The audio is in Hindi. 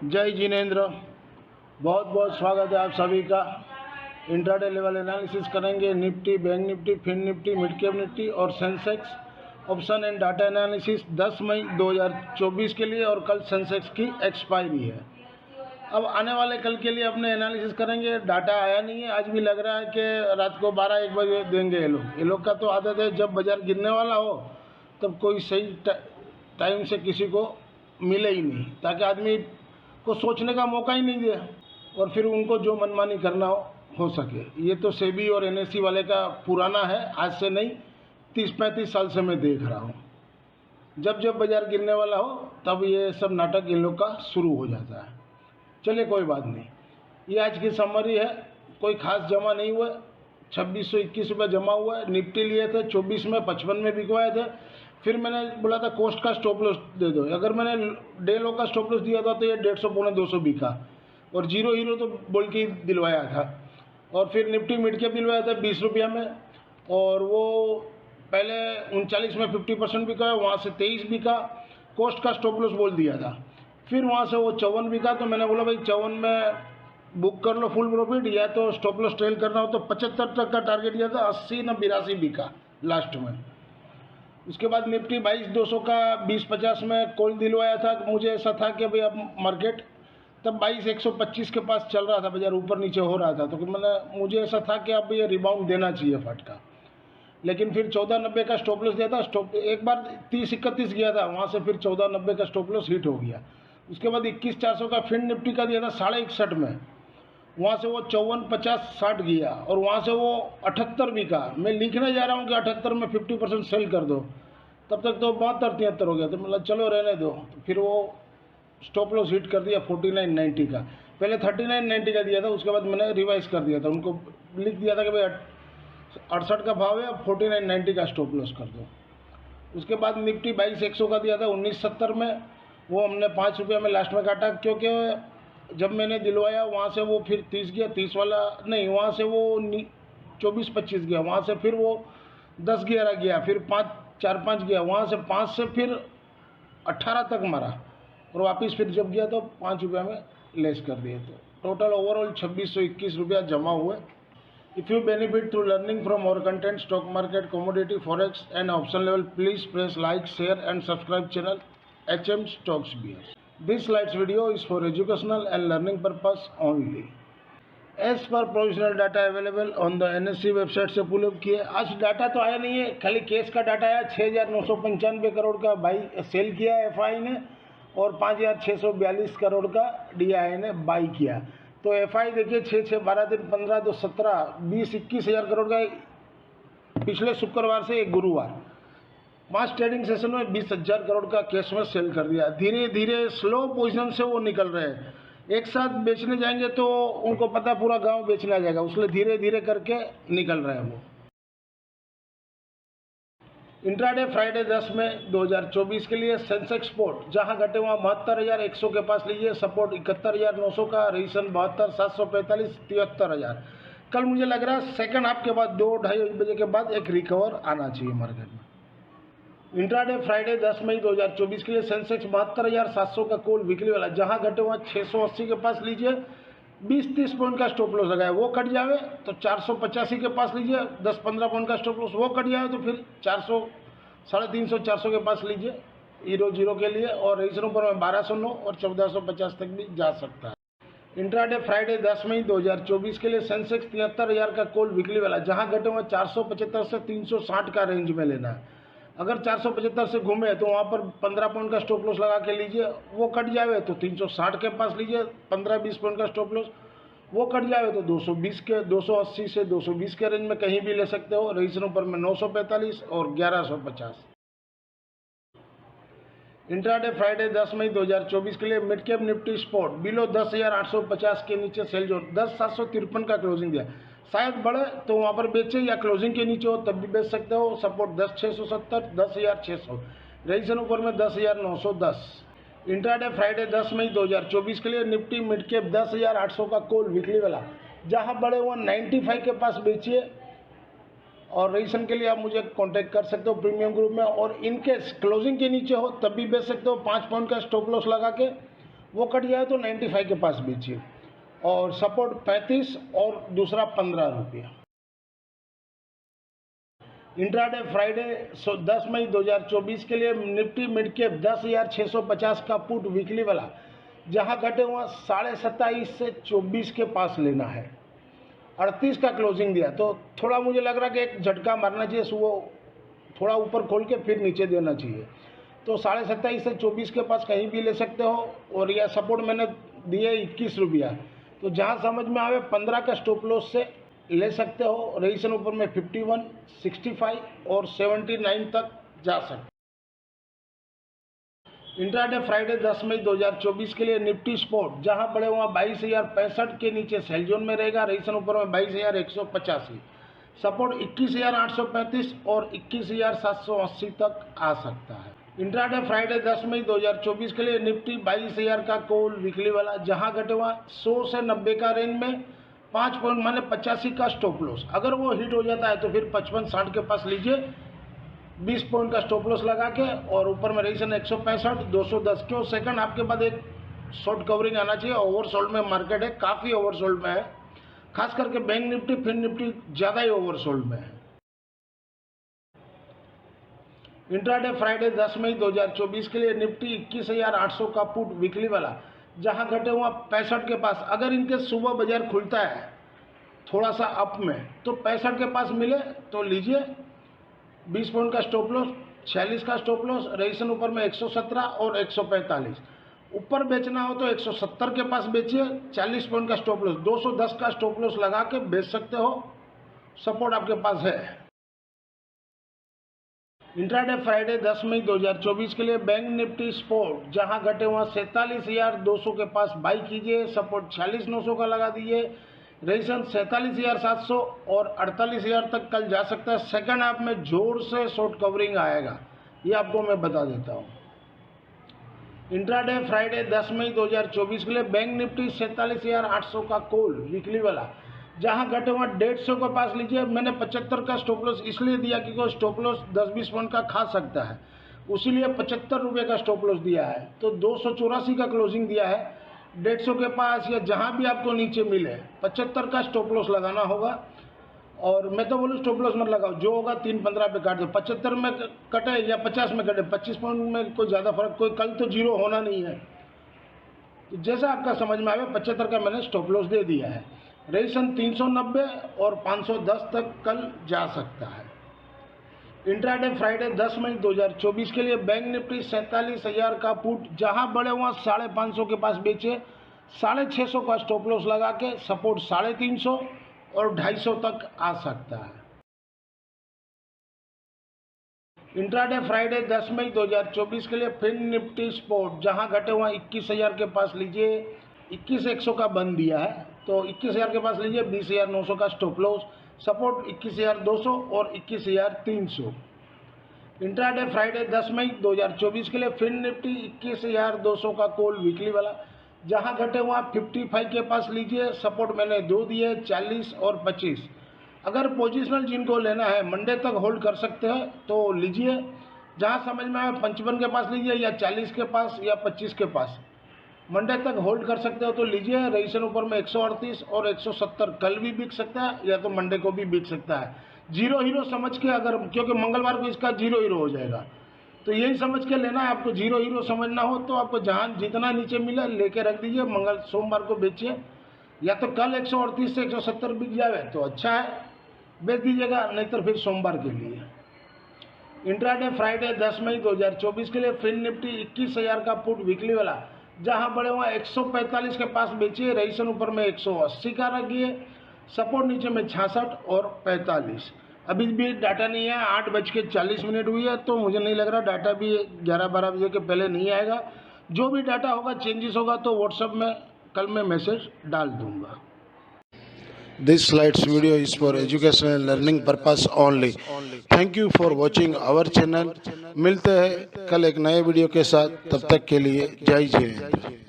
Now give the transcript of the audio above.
जय जिनेंद्र। बहुत बहुत स्वागत है आप सभी का। इंट्राडे लेवल एनालिसिस करेंगे Nifty, bank Nifty, fin Nifty, mid cap Nifty और Sensex option and data analysis 10 मई 2024 के लिए। और कल सेंसेक्स की एक्सपायरी है। अब आने वाले कल के लिए अपने एनालिसिस करेंगे। डाटा आया नहीं है, आज भी लग रहा है कि रात को 12-1 बजे देंगे ये लोग का तो आदत है जब बाजार गिरने वाला हो तब कोई सही टाइम से किसी को मिले ही नहीं, ताकि आदमी को सोचने का मौका ही नहीं दे और फिर उनको जो मनमानी करना हो सके। ये तो सेबी और एनएससी वाले का पुराना है, आज से नहीं, 30-35 साल से मैं देख रहा हूँ। जब जब बाजार गिरने वाला हो तब ये सब नाटक इन लोग का शुरू हो जाता है। चलिए कोई बात नहीं, ये आज की समरी है। कोई खास जमा नहीं हुआ, 2621 रुपये जमा हुआ है। निफ्टी लिए थे 24 में, 55 में बिकवाए थे। फिर मैंने बोला था कोस्ट का स्टॉप लॉस दे दो। अगर मैंने डे लो का स्टॉप लॉस दिया था तो ये 150-200 बिका और जीरो हीरो तो बोल के दिलवाया था। और फिर निफ्टी मिड कैप दिलवाया था 20 रुपया में, और वो पहले 39 में 50% बिका, वहाँ से 23 बिका। कोस्ट का स्टॉप लॉस बोल दिया था। फिर वहाँ से वो 54 बिका, तो मैंने बोला भाई 54 में बुक कर लो फुल प्रॉफिट, या तो स्टॉप लॉस ट्रेल करना हो तो 75 तक का टारगेट दिया था। 80 न 82 बिका लास्ट में। उसके बाद निफ्टी 22,200 का 20-50 में कॉल दिलवाया था। मुझे ऐसा था कि भाई अब मार्केट तब 22,125 के पास चल रहा था, बाजार ऊपर नीचे हो रहा था, तो मुझे ऐसा था कि अब ये रिबाउंड देना चाहिए फटका। लेकिन फिर 1490 का स्टॉप लॉस दिया था। स्टॉप एक बार 30-31 गया था, वहाँ से फिर 1490 का स्टॉप लॉस हिट हो गया। उसके बाद 21,400 का फिन निफ्टी का दिया था 61.5 में, वहाँ से वो 54-50-60 गया और वहाँ से वो 78 बिका। मैं लिखने जा रहा हूँ कि 78 में 50% सेल कर दो, तब तक तो 72-73 हो गया। तो मतलब चलो रहने दो। तो फिर वो स्टॉप लॉस हिट कर दिया 49.90 का। पहले 39.90 का दिया था, उसके बाद मैंने रिवाइज कर दिया था, उनको लिख दिया था कि भाई 68 का भाव है, अब 49.90 का स्टॉप लॉस कर दो। उसके बाद निफ्टी 22,100 का दिया था 1970 में, वो हमने 5 रुपये में लास्ट में काटा, क्योंकि जब मैंने दिलवाया वहाँ से वो फिर 30 गया, 30 वाला नहीं, वहाँ से वो 24-25 गया, वहाँ से फिर वो 10-11 गया, फिर 4-5 गया, वहाँ से 5 से फिर 18 तक मारा और वापस फिर जब गया तो 5 रुपये में लेस कर दिए। तो टोटल ओवरऑल 2621 रुपया जमा हुए। If you benefit through learning from our content, stock market, commodity, forex and option level, please press like, share and subscribe channel HM Stocks Bears. This slides video is for educational and learning purpose only. As per provisional data available on the NSE website से पुल अप किए। आज डाटा तो आया नहीं है, खाली केस का डाटा आया। 6,995 करोड़ का बाई सेल किया एफआई ने और 5,642 करोड़ का डीआई ने बाई किया। तो एफआई देखिए 6, 12 दिन, 15 तो 17, 20-21 हज़ार करोड़ का पिछले शुक्रवार से एक गुरुवार 5 ट्रेडिंग सेशन में 20,000 करोड़ का कैश में सेल कर दिया। धीरे धीरे स्लो पोजीशन से वो निकल रहे हैं। एक साथ बेचने जाएंगे तो उनको पता पूरा गांव बेचना जाएगा, उसलिए धीरे धीरे करके निकल रहे हैं वो। इंट्राडे फ्राइडे 10 मई 2024 के लिए सेंसेक्स स्पोर्ट जहां घटे वहां 72,100 के पास लीजिए। सपोर्ट 71,900 का, रेजिस्टेंस 72,745, 73,000। कल मुझे लग रहा है सेकंड हाफ के बाद 2-2:30 बजे के बाद एक रिकवर आना चाहिए मार्केट में। इंट्राडे फ्राइडे 10 मई 2024 के लिए सेंसेक्स 72,700 का कॉल वीकली वाला जहां घटे वहां 680 के पास लीजिए। 20-30 पॉइंट का स्टॉप लॉस लगाए, वो कट जावे तो 485 के पास लीजिए। 10-15 पॉइंट का स्टॉप लॉस, वो कट जाए तो फिर 400, 350-400 के पास लीजिए 0 के लिए। और रेजिस्टेंस पर में 1209 और 1450 तक भी जा सकता है। इंट्राडे फ्राइडे 10 मई 2024 के लिए सेंसेक्स 73,000 का कॉल वीकली वाला जहां घटे हुए 475 से 360 का रेंज में लेना है। अगर 475 से घूमे तो वहाँ पर 15 पॉइंट का स्टॉप लॉस लगा के लीजिए, वो कट जाए तो 360 के पास लीजिए। 15-20 पॉइंट का स्टॉप लॉस, वो कट जाए तो 280 से 220 के रेंज में कहीं भी ले सकते हो। रेजिस्टेंस पर में 945 और 1150। इंट्राडे फ्राइडे 10 मई 2024 के लिए mid cap Nifty sport below 10,850 के नीचे सेल जोन 10,753 का क्लोजिंग दिया। शायद बढ़े तो वहाँ पर बेचे, या क्लोजिंग के नीचे हो तब भी बेच सकते हो। सपोर्ट 10,670, 10,600। रेजिस्टेंस ऊपर में 10,910। इंट्राडे फ्राइडे 10 मई 2024 के लिए निफ्टी मिड कैप 10,800 का कॉल वीकली वाला जहाँ बढ़े हुआ 95 के पास बेचिए। और रजिस्ट्रेशन के लिए आप मुझे कांटेक्ट कर सकते हो प्रीमियम ग्रुप में। और इनकेस क्लोजिंग के नीचे हो तब भी बेच सकते हो 5 पॉइंट का स्टॉप लॉस लगा के। वो कट जाए तो 95 के पास बेचिए। और सपोर्ट 35 और दूसरा 15 रुपया। इंट्राडे फ्राइडे 10 मई 2024 के लिए निफ्टी मिड कैप 10,650 का पुट वीकली वाला, जहां घटे हुआ 27.5 से 24 के पास लेना है। 38 का क्लोजिंग दिया, तो थोड़ा मुझे लग रहा है कि एक झटका मारना चाहिए, सुबह थोड़ा ऊपर खोल के फिर नीचे देना चाहिए। तो 27.5 से 24 के पास कहीं भी ले सकते हो। और यह सपोर्ट मैंने दिए 21 रुपया, तो जहां समझ में आवे 15 का स्टॉप लॉस से ले सकते हो। रजिस्ट्रेशन ऊपर में 51, 65 और 79 तक जा सकते। इंट्राडे फ्राइडे 10 मई 2024 के लिए निफ्टी स्पोर्ट जहां बड़े हुआ 22,065 के नीचे सेल जोन में रहेगा। रजिस्ट्रेशन ऊपर में 22,185, सपोर्ट 21,835 और 21,780 तक आ सकता है। इंट्राडे फ्राइडे 10 मई 2024 के लिए निफ्टी 22,000 का कॉल वीकली वाला, जहां घटे हुआ 100 से 90 का रेंज में 5 पॉइंट माने 85 का स्टॉप लॉस। अगर वो हिट हो जाता है तो फिर 55-60 के पास लीजिए 20 पॉइंट का स्टॉप लॉस लगा के। और ऊपर में रजिस्ट्रेशन 165, 210 क्यों सेकंड आपके बाद एक शॉर्ट कवरिंग आना चाहिए। ओवरसोल्ड में मार्केट है, काफ़ी ओवरसोल्ड में है, खास करके बैंक निफ्टी फिन निफ्टी ज़्यादा ही ओवरसोल्ड में है। इंट्राडे फ्राइडे 10 मई 2024 के लिए निफ्टी 21,800 का पुट वीकली वाला, जहां घटे हुआ 65 के पास। अगर इनके सुबह बाजार खुलता है थोड़ा सा अप में तो 65 के पास मिले तो लीजिए। 20 पॉइंट का स्टॉप लॉस, 46 का स्टॉप लॉस, रजिस्ट्रेशन ऊपर में 117 और 145। ऊपर बेचना हो तो 170 के पास बेचिए, 40 पॉइंट का स्टॉप लॉस, 210 का स्टॉप लॉस लगा के बेच सकते हो। सपोर्ट आपके पास है। इंट्राडे फ्राइडे 10 मई 2024 के लिए बैंक निफ्टी स्पोर्ट जहां घटे हुआ 47,200 के पास बाई कीजिए। सपोर्ट 46,900 का लगा दीजिए। रजिस्ट्रेशन 47,700 और 48,000 तक कल जा सकता है। सेकंड हाफ में जोर से शॉर्ट कवरिंग आएगा, ये आपको मैं बता देता हूँ। इंट्राडे फ्राइडे 10 मई 2024 के लिए बैंक निफ्टी 47,800 का कॉल वीकली वाला, जहां घटे हुआ 150 के पास लीजिए। मैंने 75 का स्टॉप लॉस इसलिए दिया क्योंकि स्टॉप लॉस 10-20 पॉइंट का खा सकता है, उसीलिए 75 रुपये का स्टॉप लॉस दिया है। तो 284 का क्लोजिंग दिया है। 150 के पास या जहां भी आपको नीचे मिले 75 का स्टॉप लॉस लगाना होगा। और मैं तो बोलूँ स्टॉप लॉस मत लगाओ, जो होगा 3-15 पे काट दो। 75 में कटे या 50 में कटे, 25 पॉइंट में कोई ज़्यादा फर्क, कोई कल तो जीरो होना नहीं है। तो जैसा आपका समझ में आवे 75 का मैंने स्टॉप लॉस दे दिया है। रजिस्ट्रेशन 390 और 510 तक कल जा सकता है। इंट्राडे फ्राइडे 10 मई 2024 के लिए बैंक निफ्टी 47,000 का पुट जहां बड़े हुआ 550 के पास बेचे, 650 का स्टॉप लॉस लगा के। सपोर्ट 350 और 250 तक आ सकता है। इंट्राडे फ्राइडे 10 मई 2024 के लिए फिन निफ्टी स्पोर्ट जहां घटे हुआ 21,000 के पास लीजिए। 21,100 का बंद दिया है, तो 21,000 के पास लीजिए। 20,900 का स्टॉप लॉस, सपोर्ट 21,200 और 21,300। इंट्राडे फ्राइडे 10 मई 2024 के लिए फिन निफ्टी 21,200 का कॉल वीकली वाला, जहां घटे हुआ 55 के पास लीजिए। सपोर्ट मैंने 2 दिए, 40 और 25। अगर पोजिशनल जिनको लेना है मंडे तक होल्ड कर सकते हैं तो लीजिए। जहां समझ में आए 55 के पास लीजिए या 40 के पास या 25 के पास मंडे तक होल्ड कर सकते हो तो लीजिए। रजिस्ट्रेशन ऊपर में 138 और 170 कल भी बिक सकता है या तो मंडे को भी बिक सकता है। जीरो हीरो समझ के, अगर क्योंकि मंगलवार को इसका जीरो हीरो हो जाएगा, तो यही समझ के लेना है आपको। जीरो हीरो समझना हो तो आपको जहाँ जितना नीचे मिले लेके रख दीजिए, सोमवार को बेचिए। या तो कल 138 से 170 बिक जाए तो अच्छा है, बेच दीजिएगा, नहीं तो फिर सोमवार के लिए। इंट्राडे फ्राइडे 10 मई 2024 के लिए फिन निफ्टी 21,000 का पुट वीकली वाला, जहां बड़े हुआ 145 के पास बेचिए। रजिस्ट्रेशन ऊपर में 180 का रखिए। सपोर्ट नीचे में 66 और 45। अभी भी डाटा नहीं है, 8:40 हुई है, तो मुझे नहीं लग रहा डाटा भी 11-12 बजे के पहले नहीं आएगा। जो भी डाटा होगा, चेंजेस होगा तो व्हाट्सएप में कल मैं मैसेज डाल दूंगा। This slides video is for educational and learning purpose only. Thank you for watching our channel. मिलते हैं कल एक नए वीडियो के साथ, तब तक के लिए जय हिंद।